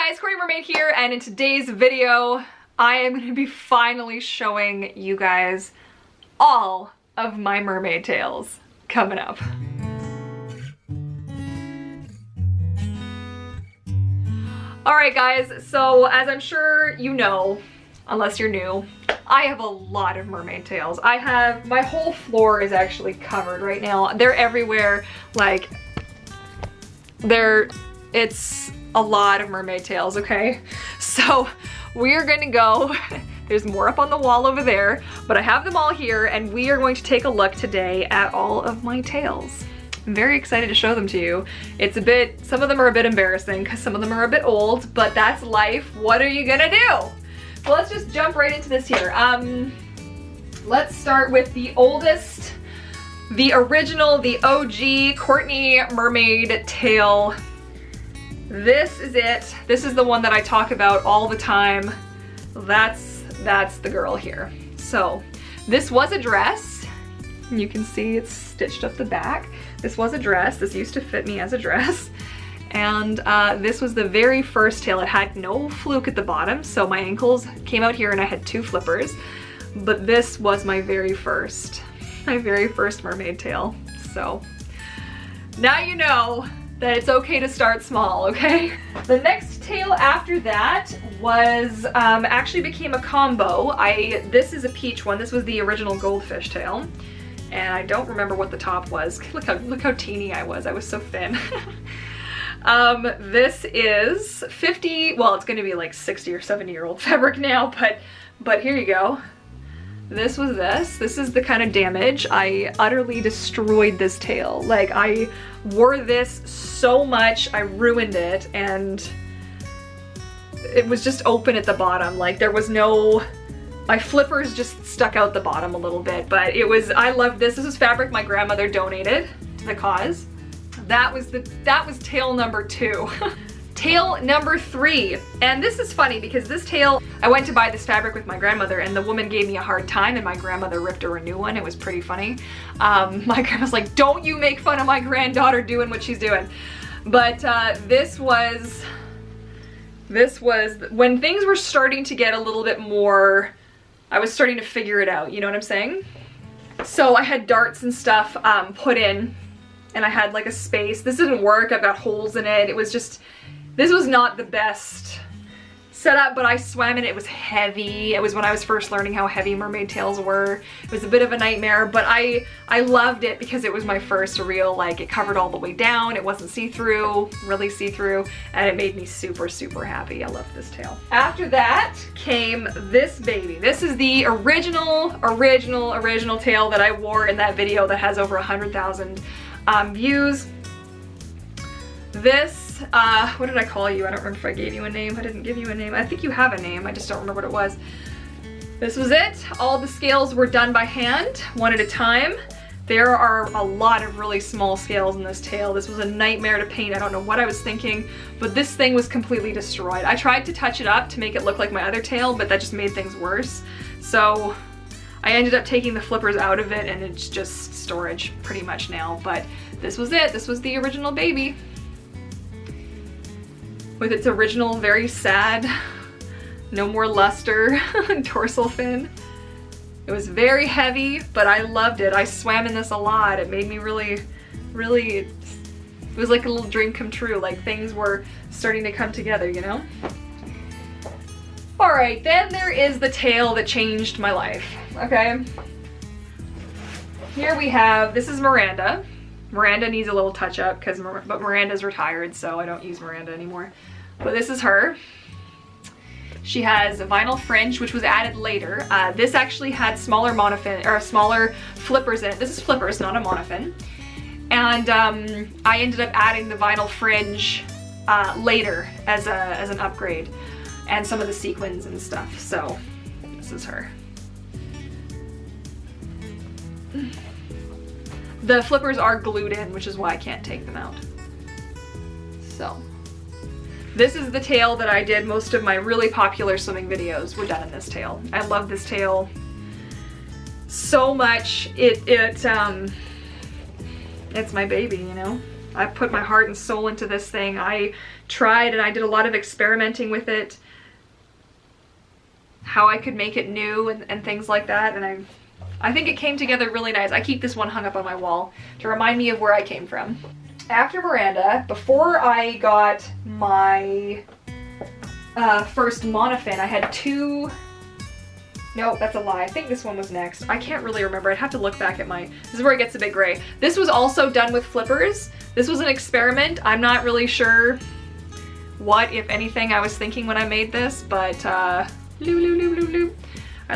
guys, Courtney Mermaid here, and in today's video, I am going to be finally showing you guys all of my mermaid tails coming up. Alright guys, so as I'm sure you know, unless you're new, I have a lot of mermaid tails. My whole floor is actually covered right now. They're everywhere, like, it's a lot of mermaid tails, okay? So we're gonna go, there's more up on the wall over there, but I have them all here and we are going to take a look today at all of my tails. I'm very excited to show them to you. Some of them are a bit embarrassing because some of them are a bit old, but that's life. What are you gonna do? So let's just jump right into this here. Let's start with the oldest, the original, the OG Courtney Mermaid tail. This is it. This is the one that I talk about all the time. That's the girl here. So this was a dress. You can see it's stitched up the back. This was a dress. This used to fit me as a dress. And this was the very first tail. It had no fluke at the bottom, so my ankles came out here and I had two flippers. But this was my very first mermaid tail. So now you know that it's okay to start small, okay? The next tail after that was, actually became a combo. This is a peach one. This was the original goldfish tail. And I don't remember what the top was. Look how teeny I was. I was so thin. This is 50, well, it's gonna be like 60 or 70-year-old fabric now, but here you go. This was this. This is the kind of damage. I utterly destroyed this tail. Like, I wore this so much, I ruined it, and it was just open at the bottom. Like, there was no, my flippers just stuck out the bottom a little bit, but I loved this. This was fabric my grandmother donated to the cause. That was tail number 2. Tail number 3, and this is funny because this tail, I went to buy this fabric with my grandmother and the woman gave me a hard time and my grandmother ripped her a new one. It was pretty funny. My grandma's like, don't you make fun of my granddaughter doing what she's doing. But this was when things were starting to get a little bit more, I was starting to figure it out, you know what I'm saying? So I had darts and stuff put in and I had like a space. This didn't work, I've got holes in it. It was just, this was not the best setup, but I swam in it. It was heavy. It was when I was first learning how heavy mermaid tails were. It was a bit of a nightmare, but I loved it because it was my first real, like, it covered all the way down. It wasn't see-through, really see-through, and it made me super, super happy. I loved this tail. After that came this baby. This is the original tail that I wore in that video that has over 100,000 views. This, what did I call you? I don't remember if I gave you a name. I didn't give you a name. I think you have a name. I just don't remember what it was. This was it. All the scales were done by hand, one at a time. There are a lot of really small scales in this tail. This was a nightmare to paint. I don't know what I was thinking, but this thing was completely destroyed. I tried to touch it up to make it look like my other tail, but that just made things worse. So I ended up taking the flippers out of it and it's just storage pretty much now. But this was it. This was the original baby, with its original very sad, no more luster dorsal fin. It was very heavy, but I loved it. I swam in this a lot. It made me really, it was like a little dream come true. Like, things were starting to come together, you know? All right, then there is the tail that changed my life, okay? Here we have, this is Miranda. Miranda needs a little touch up but Miranda's retired, so I don't use Miranda anymore. But this is her. She has a vinyl fringe, which was added later. This actually had smaller monofin, or smaller flippers in it. This is flippers, not a monofin. And I ended up adding the vinyl fringe later as an upgrade, and some of the sequins and stuff. So this is her. The flippers are glued in, which is why I can't take them out. So this is the tail that I did most of my really popular swimming videos were done in this tail. I love this tail so much. It's my baby, you know? I put my heart and soul into this thing. I tried, and I did a lot of experimenting with it, how I could make it new and things like that, and I think it came together really nice. I keep this one hung up on my wall to remind me of where I came from. After Miranda, before I got my first monofin, I had two. No, that's a lie. I think this one was next. I can't really remember. I'd have to look back at my... This is where it gets a bit gray. This was also done with flippers. This was an experiment. I'm not really sure what, if anything, I was thinking when I made this, but I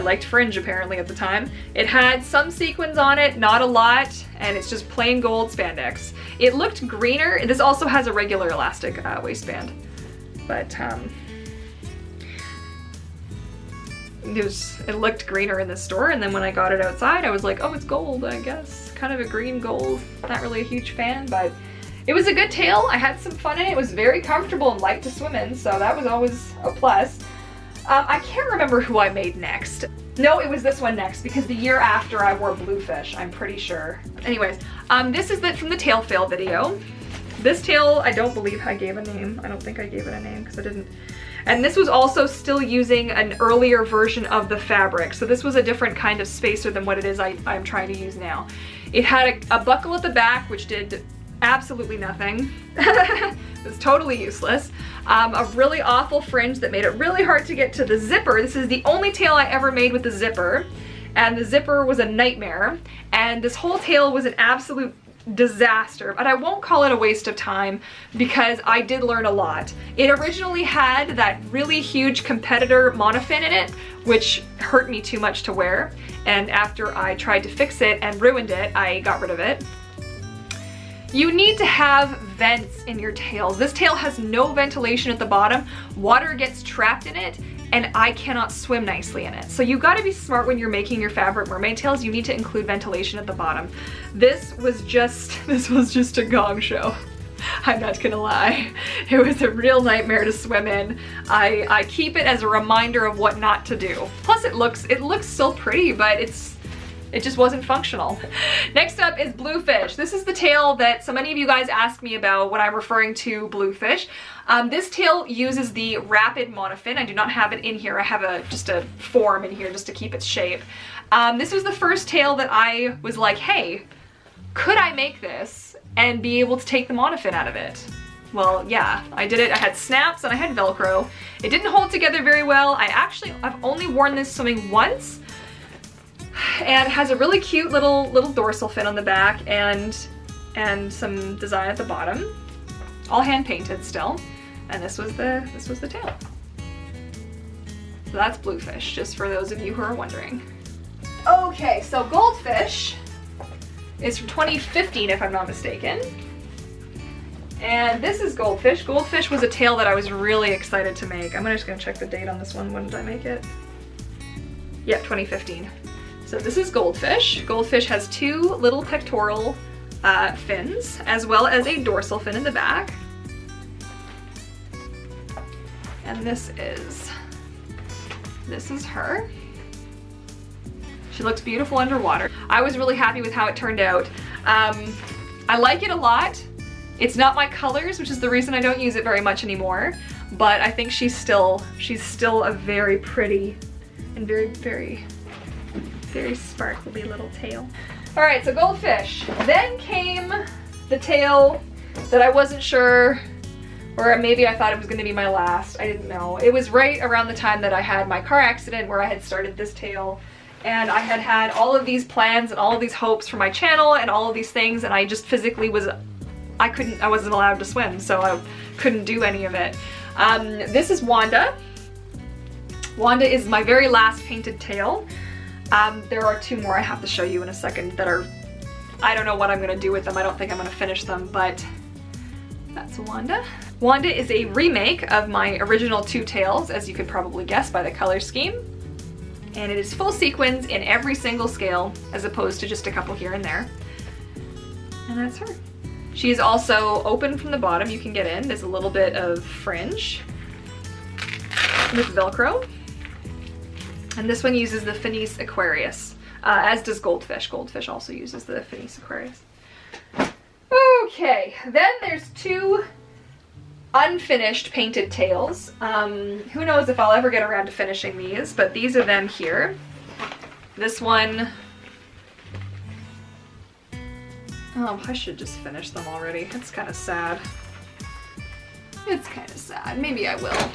liked fringe apparently at the time. It had some sequins on it, not a lot, and it's just plain gold spandex. It looked greener. This also has a regular elastic waistband, but it looked greener in the store, and then when I got it outside, I was like, oh, it's gold, I guess. Kind of a green gold. Not really a huge fan, but it was a good tail. I had some fun in it. It was very comfortable and light to swim in, so that was always a plus. I can't remember who I made next. No, it was this one next, because the year after I wore Bluefish, I'm pretty sure. Anyways, this is from the tail fail video. This tail, I don't believe I gave a name. I don't think I gave it a name, because I didn't. And this was also still using an earlier version of the fabric. So this was a different kind of spacer than what it is I'm trying to use now. It had a buckle at the back, which did absolutely nothing. It was totally useless. A really awful fringe that made it really hard to get to the zipper. This is the only tail I ever made with the zipper. And the zipper was a nightmare. And this whole tail was an absolute disaster, but I won't call it a waste of time because I did learn a lot. It originally had that really huge competitor monofin in it, which hurt me too much to wear, and after I tried to fix it and ruined it, I got rid of it. You need to have vents in your tails. This tail has no ventilation at the bottom. Water gets trapped in it, and I cannot swim nicely in it. So you gotta be smart when you're making your fabric mermaid tails. You need to include ventilation at the bottom. This was just a gong show. I'm not gonna lie. It was a real nightmare to swim in. I keep it as a reminder of what not to do. Plus it looks so pretty, but it just wasn't functional. Next up is Bluefish. This is the tail that so many of you guys ask me about when I'm referring to Bluefish. This tail uses the rapid monofin. I do not have it in here. I have just a form in here just to keep its shape. This was the first tail that I was like, hey, could I make this and be able to take the monofin out of it? Well, yeah, I did it. I had snaps and I had Velcro. It didn't hold together very well. I've only worn this swimming once, and it has a really cute little dorsal fin on the back and some design at the bottom, all hand painted still. And this was the tail. So that's Bluefish, just for those of you who are wondering. Okay, so Goldfish is from 2015 if I'm not mistaken. And this is Goldfish. Goldfish was a tail that I was really excited to make. I'm just gonna check the date on this one. When did I make it? Yeah, 2015. So this is Goldfish. Goldfish has two little pectoral fins, as well as a dorsal fin in the back. And this is her. She looks beautiful underwater. I was really happy with how it turned out. I like it a lot. It's not my colors, which is the reason I don't use it very much anymore, but I think she's still a very pretty and very, very, very sparkly little tail. All right, so Goldfish. Then came the tail that I wasn't sure, or maybe I thought it was gonna be my last. I didn't know. It was right around the time that I had my car accident where I had started this tail, and I had all of these plans and all of these hopes for my channel and all of these things, and I just physically I wasn't allowed to swim, so I couldn't do any of it. This is Wanda. Wanda is my very last painted tail. There are two more I have to show you in a second that I don't know what I'm gonna do with them. I don't think I'm gonna finish them, but that's Wanda. Wanda is a remake of my original two tails, as you could probably guess by the color scheme. And it is full sequins in every single scale, as opposed to just a couple here and there. And that's her. She is also open from the bottom. You can get in. There's a little bit of fringe with Velcro. And this one uses the Finis Aquarius, as does Goldfish. Goldfish also uses the Finis Aquarius. Okay, then there's two unfinished painted tails. Who knows if I'll ever get around to finishing these, but these are them here. This one, oh, I should just finish them already. It's kind of sad. It's kind of sad. Maybe I will.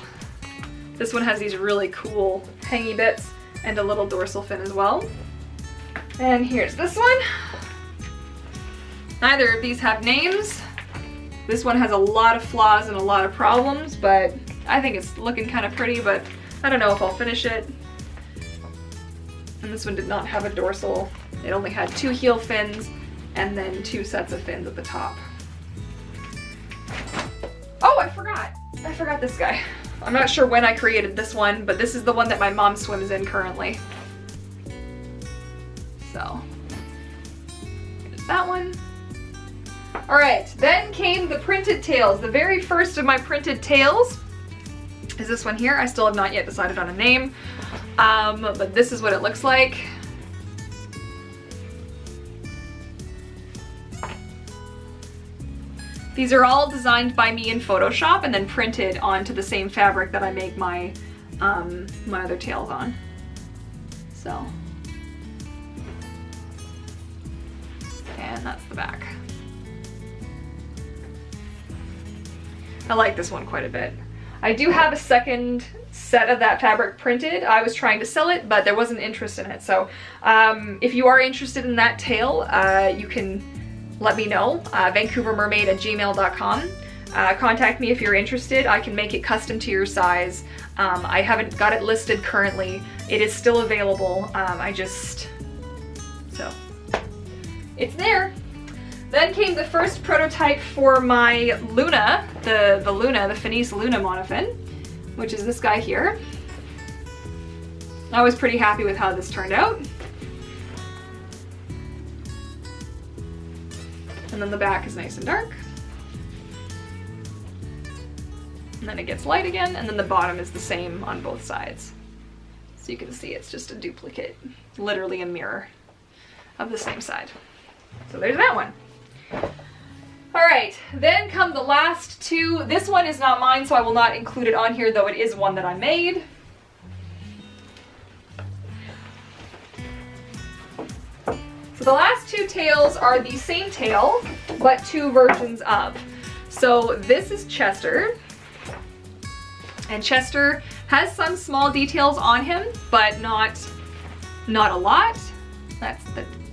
This one has these really cool hangy bits and a little dorsal fin as well. And here's this one. Neither of these have names. This one has a lot of flaws and a lot of problems, but I think it's looking kind of pretty, but I don't know if I'll finish it. And this one did not have a dorsal. It only had 2 heel fins and then 2 sets of fins at the top. Oh, I forgot this guy. I'm not sure when I created this one, but this is the one that my mom swims in currently. So, here's that one. All right, then came the printed tails. The very first of my printed tails is this one here. I still have not yet decided on a name, but this is what it looks like. These are all designed by me in Photoshop and then printed onto the same fabric that I make my my other tails on. So, and that's the back. I like this one quite a bit. I do have a second set of that fabric printed. I was trying to sell it, but there wasn't interest in it. So if you are interested in that tail, you can let me know, vancouvermermaid@gmail.com. Contact me if you're interested. I can make it custom to your size. I haven't got it listed currently. It is still available. So it's there. Then came the first prototype for my Luna, the Finis Luna monofin, which is this guy here. I was pretty happy with how this turned out. And then the back is nice and dark. And then it gets light again, and then the bottom is the same on both sides. So you can see it's just a duplicate, literally a mirror of the same side. So there's that one. All right, then come the last two. This one is not mine, so I will not include it on here, though it is one that I made. So the last two tails are the same tail, but 2 versions of. So this is Chester, and Chester has some small details on him, but not a lot. That's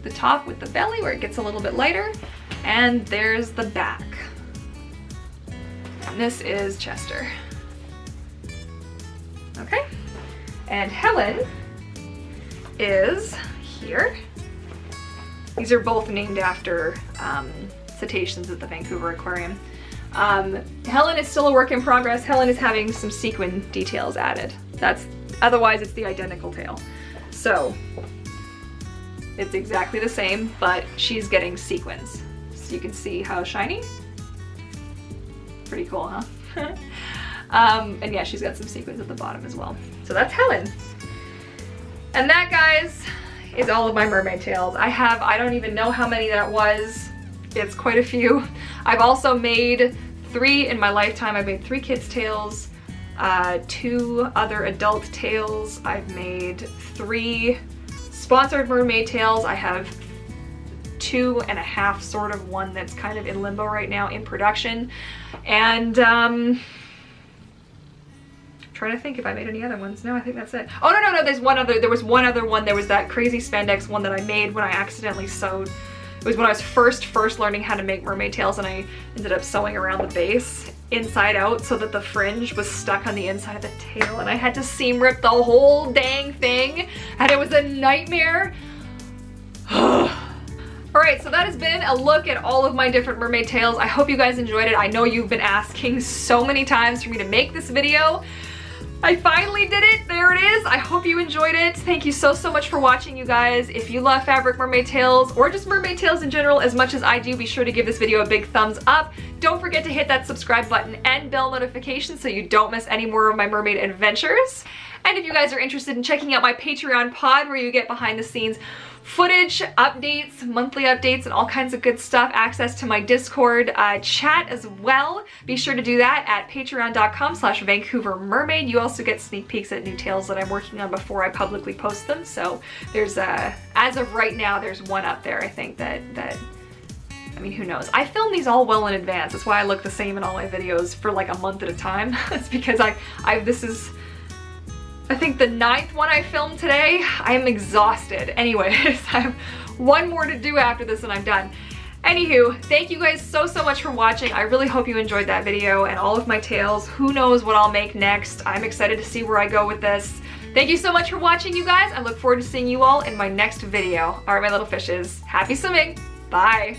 the top with the belly where it gets a little bit lighter. And there's the back. And this is Chester. Okay. And Helen is here. These are both named after cetaceans at the Vancouver Aquarium. Helen is still a work in progress. Helen is having some sequin details added. Otherwise it's the identical tail. So it's exactly the same, but she's getting sequins. So you can see how shiny. Pretty cool, huh? And yeah, she's got some sequins at the bottom as well. So that's Helen. And that, guys, is all of my mermaid tails. I don't even know how many that was. It's quite a few. I've also made 3 in my lifetime. I've made 3 kids' tails, 2 other adult tails. I've made 3 sponsored mermaid tails. I have 2.5 sort of one that's kind of in limbo right now in production. And trying to think if I made any other ones. No, I think that's it. Oh, no, there was one other one. There was that crazy spandex one that I made when I accidentally sewed. It was when I was first learning how to make mermaid tails, and I ended up sewing around the base inside out so that the fringe was stuck on the inside of the tail, and I had to seam rip the whole dang thing, and it was a nightmare. Alright, so that has been a look at all of my different mermaid tails. I hope you guys enjoyed it. I know you've been asking so many times for me to make this video. I finally did it. There it is. I hope you enjoyed it. Thank you so much for watching, you guys. If you love fabric mermaid tails or just mermaid tails in general as much as I do, be sure to give this video a big thumbs up. Don't forget to hit that subscribe button and bell notification so you don't miss any more of my mermaid adventures. And if you guys are interested in checking out my Patreon pod where you get behind the scenes footage, updates, monthly updates, and all kinds of good stuff. Access to my Discord chat as well. Be sure to do that at patreon.com/Vancouver Mermaid. You also get sneak peeks at new tales that I'm working on before I publicly post them. So there's, as of right now, there's one up there, I think, that I mean, who knows? I film these all well in advance. That's why I look the same in all my videos for like a month at a time. It's because this is, I think, the 9th one I filmed today. I am exhausted. Anyways, I have one more to do after this and I'm done. Anywho, thank you guys so much for watching. I really hope you enjoyed that video and all of my tales. Who knows what I'll make next? I'm excited to see where I go with this. Thank you so much for watching, you guys. I look forward to seeing you all in my next video. All right, my little fishes. Happy swimming. Bye.